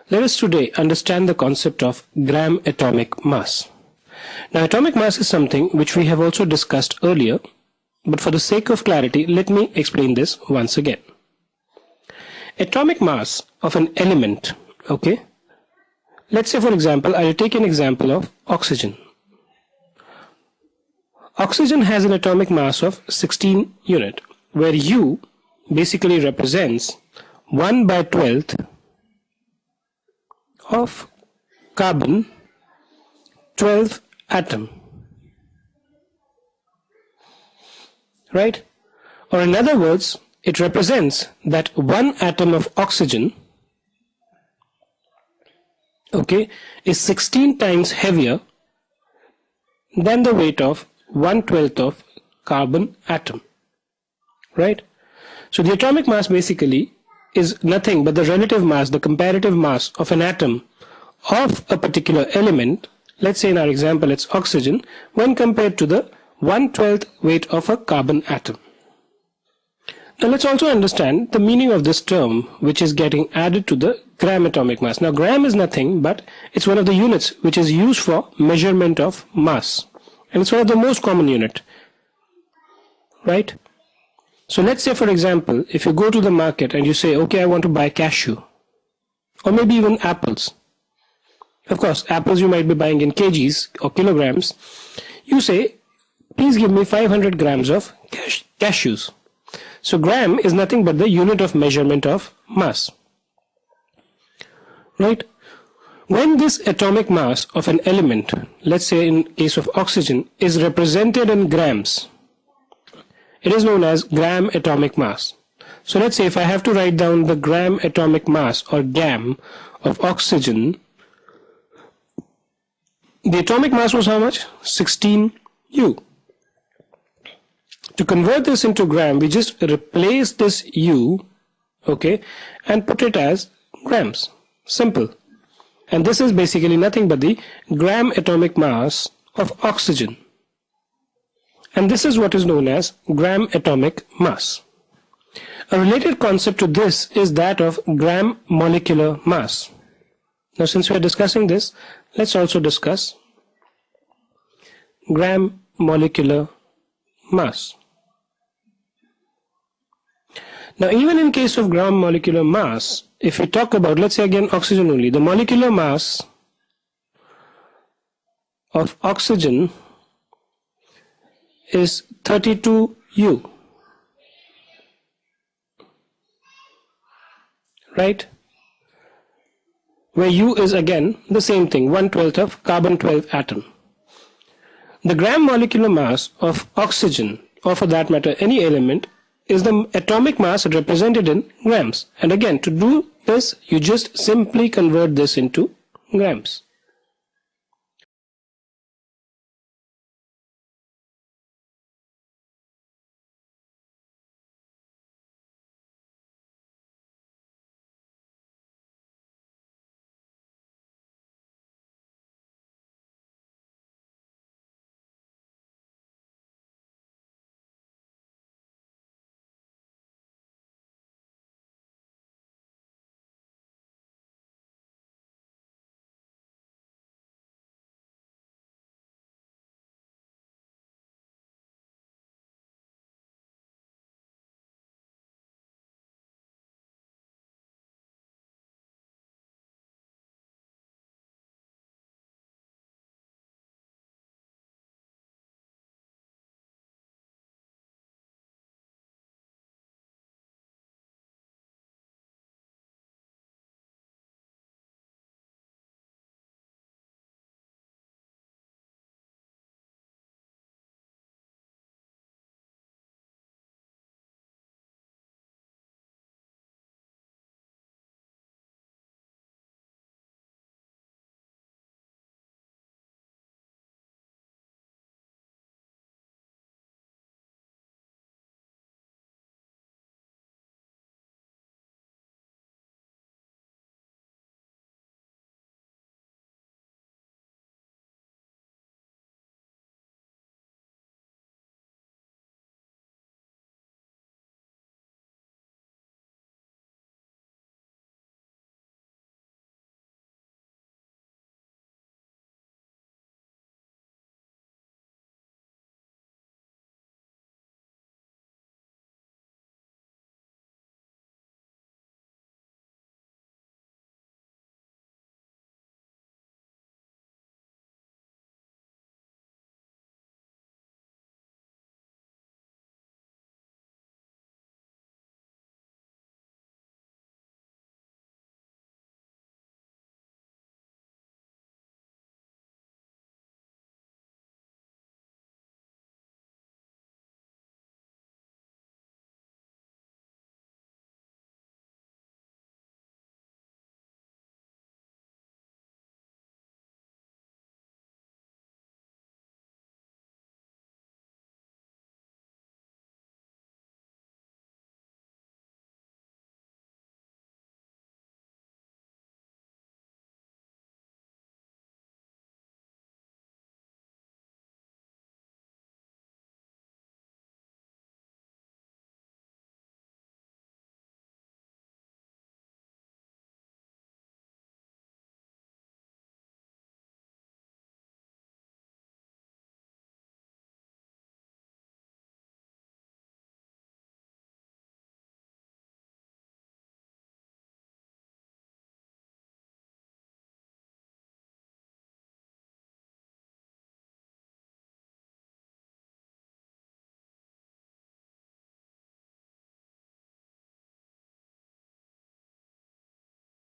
Let us today understand the concept of gram atomic mass. Now, atomic mass is something which we have also discussed earlier, but for the sake of clarity, let me explain this once again. Atomic mass of an element, okay? Let's say, for example, I will take an example of oxygen. Oxygen has an atomic mass of 16 unit, where U basically represents 1/12 of carbon 12 atom, right? Or in other words, it represents that one atom of oxygen, okay, is 16 times heavier than the weight of 1/12 of carbon atom, right? So the atomic mass basically is nothing but the relative mass, the comparative mass of an atom of a particular element. Let's say in our example it's oxygen, when compared to the 1/12 weight of a carbon atom. Now let's also understand the meaning of this term, which is getting added to the gram atomic mass. Now gram is nothing but it's one of the units which is used for measurement of mass, and it's one of the most common unit, right? So let's say, for example, if you go to the market and you say, okay, I want to buy cashew, or maybe even apples. Of course, apples you might be buying in kgs or kilograms. You say, please give me 500 grams of cashews. So gram is nothing but the unit of measurement of mass, right? When this atomic mass of an element, let's say in case of oxygen, is represented in grams, it is known as gram atomic mass. So let's say if I have to write down the gram atomic mass, or GAM, of oxygen, the atomic mass was how much? 16U. To convert this into gram, we just replace this U, okay, and put it as grams. Simple. And this is basically nothing but the gram atomic mass of oxygen. And this is what is known as gram atomic mass. A related concept to this is that of gram molecular mass. Now, since we are discussing this, let's also discuss gram molecular mass. Now, even in case of gram molecular mass, if we talk about, let's say again oxygen only, the molecular mass of oxygen is 32U, right? Where U is again the same thing, 1/12 of carbon 12 atom. The gram molecular mass of oxygen, or for that matter any element, is the atomic mass represented in grams. And again, to do this, you just simply convert this into grams.